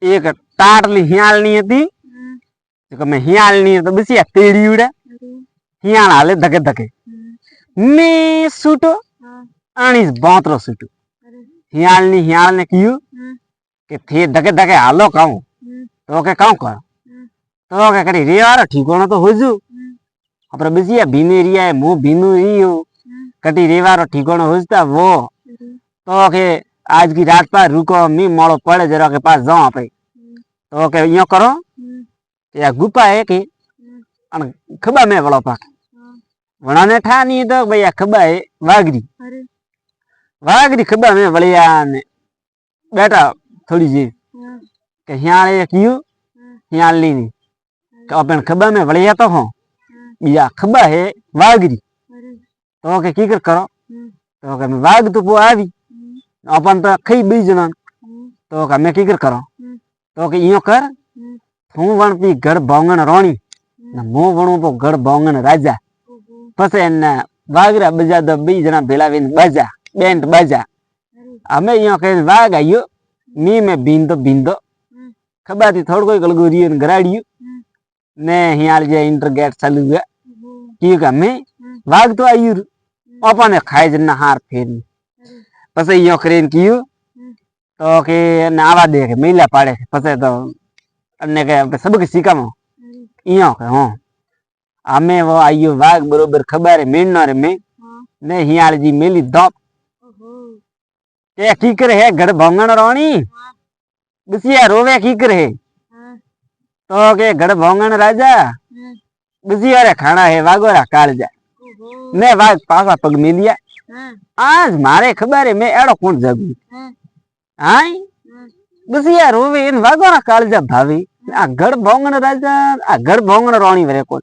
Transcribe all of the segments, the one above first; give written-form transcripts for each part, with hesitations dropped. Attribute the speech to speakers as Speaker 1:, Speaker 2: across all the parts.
Speaker 1: एक टाटली हियाळनी હતી કે મે हियाळनी તો બસી તેડી ઉડે हियाळ हाले धके धके મે सूटो आनीस बोतरो सूटो हियाळनी हियाळने कियो के थे धके धके हालो कहूं तो के कहूं कर तो के करी रेवारो ठिकाणो तो होजू अपने बसिया भीने रिया है मु भीनु रियो कटी रेवारो ठिकाणो होजता वो तो के आज की रात पर रुको मी मोड़ो पड़े जरा के पास जाओ आपे तो के यो करो या गुपा है कि अन खबा में वड़ो पाक वणाने ठा नहीं तो भैया खबा है वागरी वागरी खबा में वलिया ने बेटा थोड़ी जी के हियाले कियो हियाली नहीं के अपन खबा में वलिया तो हो बिया खबा है वागरी तो के की करो तो के वाग तो वो आवी अपन तो खई बीज न तो के मैं की करो तो के यो कर तू वण पी गड़ बोंगण रोणी न मो वणो पो गड़ बोंगण राजा पसे न वागरा बजा द बी जना भेला वेन बाजा बेंट बाजा हमें यो के वाग आयो मी में बिंदो खबा थी थोड़ कोई गलगोरी न गराडियो ने हियाल जे इंटरगेट चालू है की का में वाग तो आयु अपन खाए जना हार फेर पसे यो करेन कियो तो के नावा दे के मेला पाड़े पसे तो अन्य के सब के सीखा में इयो के हो हमें वो आयो वाग बरोबर खबर है मेन रे में ने हियाल जी मेली दप के की करे है गड़ भंगण रोणी बसिया रोवे की करे तो के गड़ भंगण राजा बसिया रे खाना है वागोरा कालजा ने वाग पासा पग मिलिया आज मारे खबर है मैं एड़ो कौन जगू हाय बसिया रोवे इन वागोरा कालजा भावी आ गड़ भंगण राजा आ गड़ भंगण रोणी वरे कोन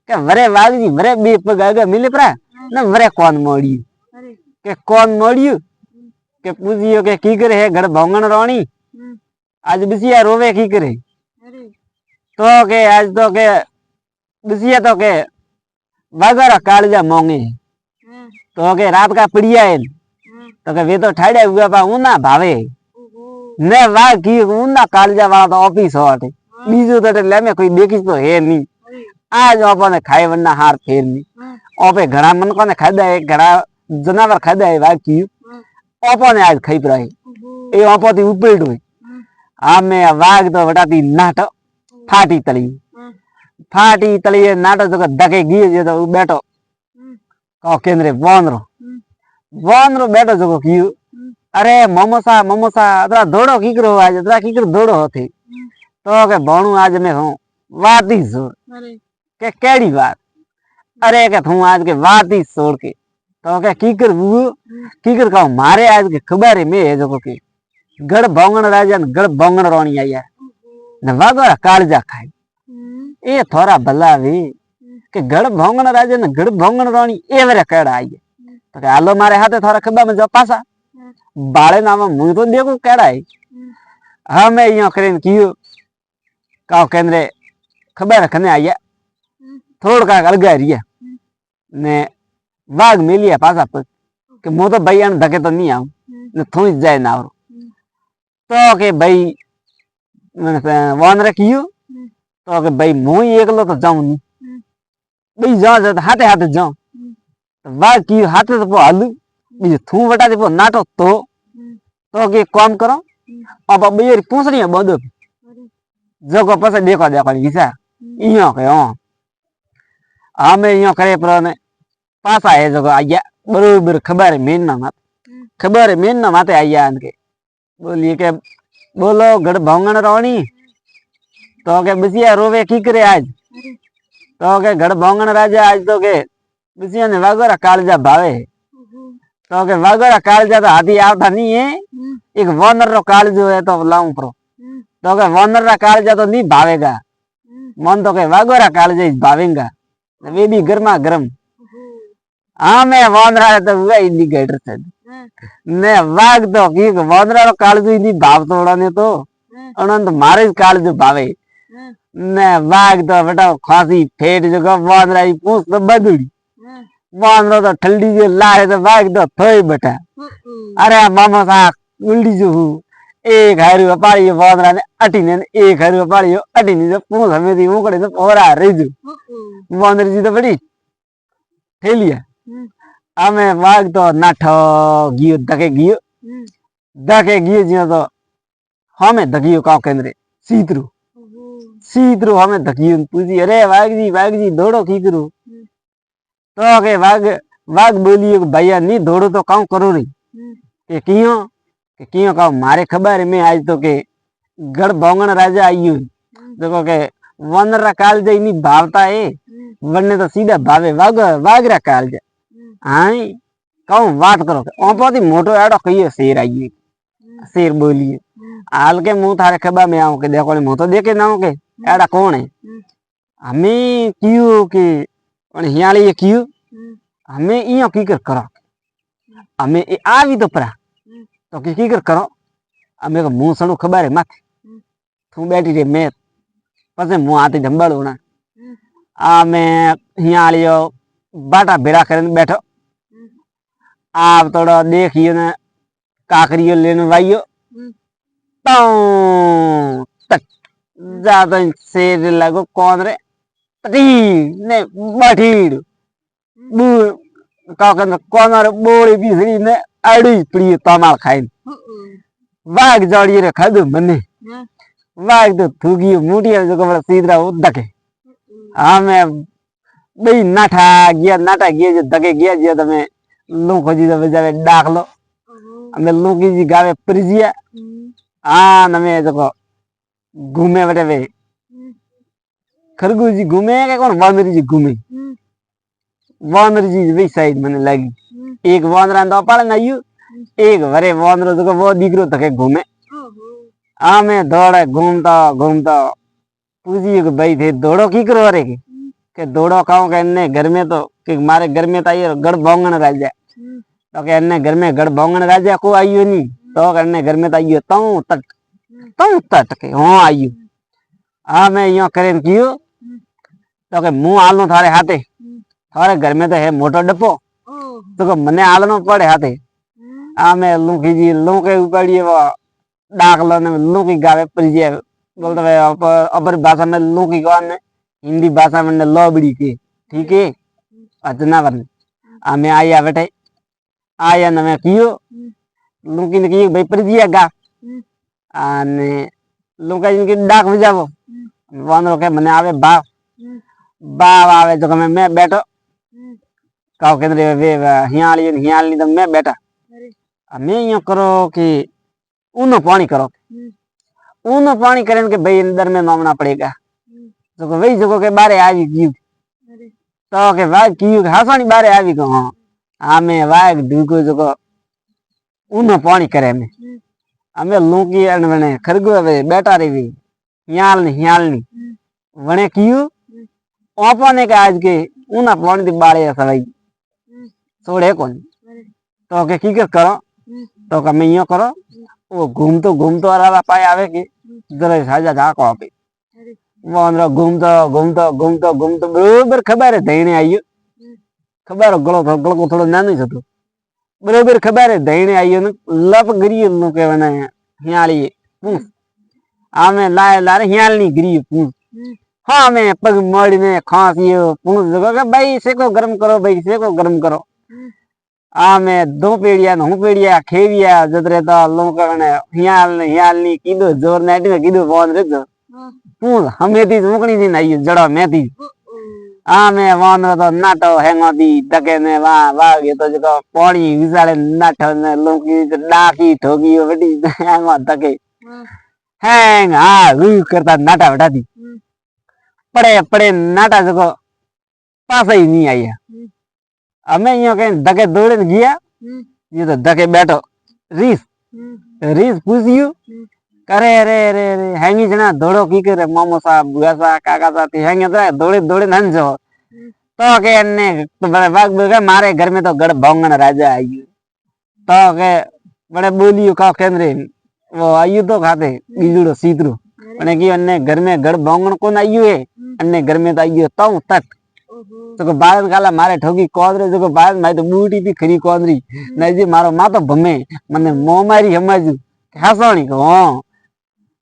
Speaker 1: के वरे वागजी वरे बे पग आगे मिले परा न वरे कौन मोड़ियो के कौन मोड़ियो के पूजियो के की करे है गड़ भंगण रोणी आज बसिया रोवे की करे तो के आज तो के बसिया तो के वागोरा कालजा मोंगे तो के रात का पड़िया है तो के वे तो ठाड़े हुआ पा ऊना भावे ने वाग की ऊना कालजा वाला तो ऑफिस होटे बीजो तो ले में कोई देखिस तो है नहीं आज अपन खाए वरना हार फेर नहीं ओपे घड़ा मन को ने खादा है घड़ा जनावर खादा है वाग की ओपो ने आज खाई पराई ए ओपो थी उपरेड हुई आमे वाग तो वटाती नाटो फाटी तली नाटो तो दके गिए जे तो बैठो को केंद्रे वनरो बैठो जो कियो अरे ममोसा अतरा दौड़ो कीकरो आज अतरा कीकर दौड़ो होती तो के भणू आज में हूं वाती जोर के केड़ी बात अरे के तू आज के वाती छोड़ के तो के कीकर का मारे आज के खबर है में जो के गड़ भंगण राजा न गड़ भंगण रोणी आया न वागोरा कालजा खाई ए थोड़ा भला वे के गड़ भंगण राजा न गड़ भंगण रोणी ए वरे केड़ा आई तो के हालो मारे हाथे थोड़ा खबा में जो पासा बाळे नाम मुझे तो देखो केड़ा है हमें यो करेन कियो काओ केंद्रे खबर खने आया थोड़ का अलगा रिया ने वाग मिलिया पासा पर के मो तो भाई अन धके तो नहीं आऊं ने थोड़ी जाए ना और तो के भाई वन रे कियो तो के भाई मु एकलो तो जाऊं नहीं भाई जा हाथे हाथे जाऊं तो वाग कियो हाथे तो हालू बीजे थू वटा दे नाटो तो के काम करो अब बेरी पूछनी बंदो जगो पसे देखो विचार इयो के हो हमें इयो करे पर ने पासा है जगो आया बरोबर खबर मेन ना माते आया के बोलिए के बोलो गड़ भंगण रोणी तो के बसिया रोवे की करे आज तो के गड़ भंगण राजा आज तो के बसिया ने वागोरा कालजा भावे तो के वागोरा कालजा तो हाथी आवता नहीं है एक वनर रो कालजो है तो लाऊं परो तो के वनर रा कालजा तो नहीं भावेगा मन तो के वागोरा कालजा ही भावेगा वे भी गर्मा गर्म हाँ मैं वनरा तो हुआ इंदी गेटर से ने वाग तो की वनरा रो कालजो इंदी भाव तोड़ा ने तो अनंत मारे कालजो भावे ने वाग तो बेटा खांसी फेट जो वनरा ही पूछ तो बदुड़ी वनरा तो ठल्डी जो लाए तो वाग तो थोई बेटा अरे मामा सा उल्टी जो एक हारू पाड़ियो वांदरा ने अटीने एक हारू पाड़ियो अटीने तो पूंछ हमें दी मुकड़े तो ओरा रही जो वांदर जी तो बड़ी ठेलिया हमें वाग तो नाठो गियो दके गियो जियो तो हमें दगियो काव केंद्रे सीतरू हमें दगियो पूछी अरे वाग जी दौड़ो की करू तो के वाग बोलियो भैया नी दौड़ो तो काव करो रही के कियो काव मारे खबर है मैं आज तो के गढ़ बोंगण राजा आयु देखो के वनरा काल जे नी भावता है वन्ने तो सीधा भावे वागरा काल जे हाई कहूं बात करो ओपो थी मोटो एडो कहिए शेर आइए शेर बोलिए हाल के मुंह थारे खबा में आऊं के देखो मुंह तो देखे ना के एडा कौन है हमें क्यों के हियाली ये क्यों हमें इयो की कर करो हमें आवी तो परा तो की कर करो हमें को मुंह सणु खबर है माथे तू बैठी रे मैं पसे मुंह आती जंबाड़ो ना आ मैं हियालियो बाटा भेड़ा करने बैठो आप थोड़ा देखिए ना काकरियो लेने वाइयो तो तक ज्यादा शेर लगो कौन रे तटी ने बाठीड़ बू काकन कौन रे बोड़ी बिसरी ने आड़ी पड़ी तमाल खाइन वाग जोड़ी रे खादू मने वाग तो थूगी मुटिया जो कमरा सीधरा उदके हमें बई नाठा गया जो दके गया जो तमे लोको जी तो बजावे डाक लो हमें लोकी जी गावे परिजिया हाँ नमे जो घूमे बटे वे खरगोश जी घूमे के कौन वानर जी घूमे वानर जी वे साइड मने लगी एक वानरा तो पाले ना यू एक वरे वानर जो वो दिखरो तके घूमे हाँ मैं दौड़े घूमता पूछिए कि भाई थे दौड़ो की करो रे के दौड़ो खाओ के इन्ने घर में तो कि मारे घर में तो ये गढ़ बोंगण राजा तो के इन्ने घर में गढ़ बोंगण राजा को आइयो नहीं तो करने घर में तो आइयो तू तट के हाँ आइयो हाँ मैं यो करें कियो तो के मुंह आलनो थारे हाथे थारे घर में तो है मोटो डप्पो तो के मने आलनो पड़े हाथे हाँ मैं लूकी जी लूके उपाड़िए वो डाक लो ने लूकी गावे परिजे बोलते भाई अपर भाषा में लूकी कौन हिंदी भाषा में लोबड़ी के ठीक है अजना बन हमें आया बेटे आया न मैं कियो लुकी ने कियो भाई परिजिया गा आने लुका जिनकी डाक बजावो वानरो के मने आवे बाव आवे जो मैं बैठो काव केंद्र वे हियाली तो मैं बैठा हमें यो करो कि ऊनो पानी करो ऊनो पानी करें के भाई अंदर में मामना पड़ेगा तो वही जगह के बारे आवी गयु तो के वाग कियो हासानी बारे आवी गयो हां आमे वाग दुको जगह ऊनो पानी करे में हमें लूकी अनवने खरगो वे बैठा रही हियालनी वने कियो ओपने के आज के ऊना पानी दी बारे सवाई छोड़े कौन तो के की करो तो का मैं यो करो वो घूमतो अरावा पाए आवे के जरा साजा जा को पे वो अंदर घूमतो बरोबर खबर है धैने आइयो खबर गलो को थोड़ो नानो छतो बरोबर खबर है धैने आइयो न लप गरी नु के वने हियाली पूछ आमे लारे हियालनी गरी पूछ हाँ मैं पग मोड़ी में खांसियो पूछ जगह के भाई सेको गरम करो आमे दो पेड़िया न हूं पेड़िया खेविया जतरे तो लोग ने हियालनी कीधो जोर नेट में कीधो फोन रे तो पूछ हमें थी मुकनी थी नहीं जड़ा मैं थी आमे वानर तो नाटो हैंगो दी दके ने वाग ये तो जको पानी विसाले नाटो ने लोकी डाकी ठोकी बेटी हैंगो दके हैंग हाँ रू करता नाटा बैठा दी पड़े नाटा जको पास ही नहीं आई हमें यो कहीं दके दौड़े गया ये तो दके बैठो रीस पूछियो करे रे हैंगी जना दौड़ो की करे मामो साहब बुआ साहब काका साहब हैंगे तो दौड़े नन जो तो के अन्ने तो बाग बोल मारे घर में तो गढ़ भोंगन राजा आयु तो के बड़े बोलियो का केंद्रे वो आयु तो खाते बीजुड़ो सीतरू मैंने की अन्ने घर में गढ़ भोंगन कौन आयु है अन्ने घर में तो आयु तो तट तो बारत काला मारे ठोकी कोदरे जो बारत माई तो बूटी थी खरी कोदरी नहीं जी मारो मा तो भमे मने मो मारी हमाजू હાસોણી કહું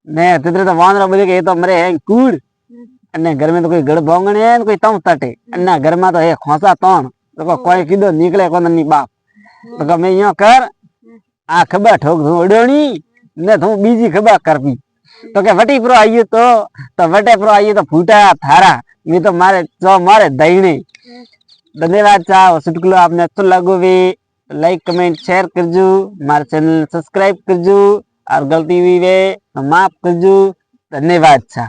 Speaker 1: ને તીતરે તો વાંદરો બધું કે એ તો મરે હે કુડ અને ઘર में तो कोई गड़ भोंगणे है कोई तम तटे अन्ना घर में तो हे खोसा तोण तो कोई कीधो निकले कोन नी बाप तो गमे यो कर आ खबर ठोक धू उडोणी ने तू बीजी खबर करबी तो के वटी प्रो आइयो तो वटे प्रो आइयो तो फूटा थारा नहीं तो मारे जो मारे दईने धन्यवाद चाहो चुटकुलो आपने अच्छा लागो वे लाइक कमेंट शेयर करजो मारे चैनल सब्सक्राइब करजो और गलती हुई वे तो माफ करजो धन्यवाद चा।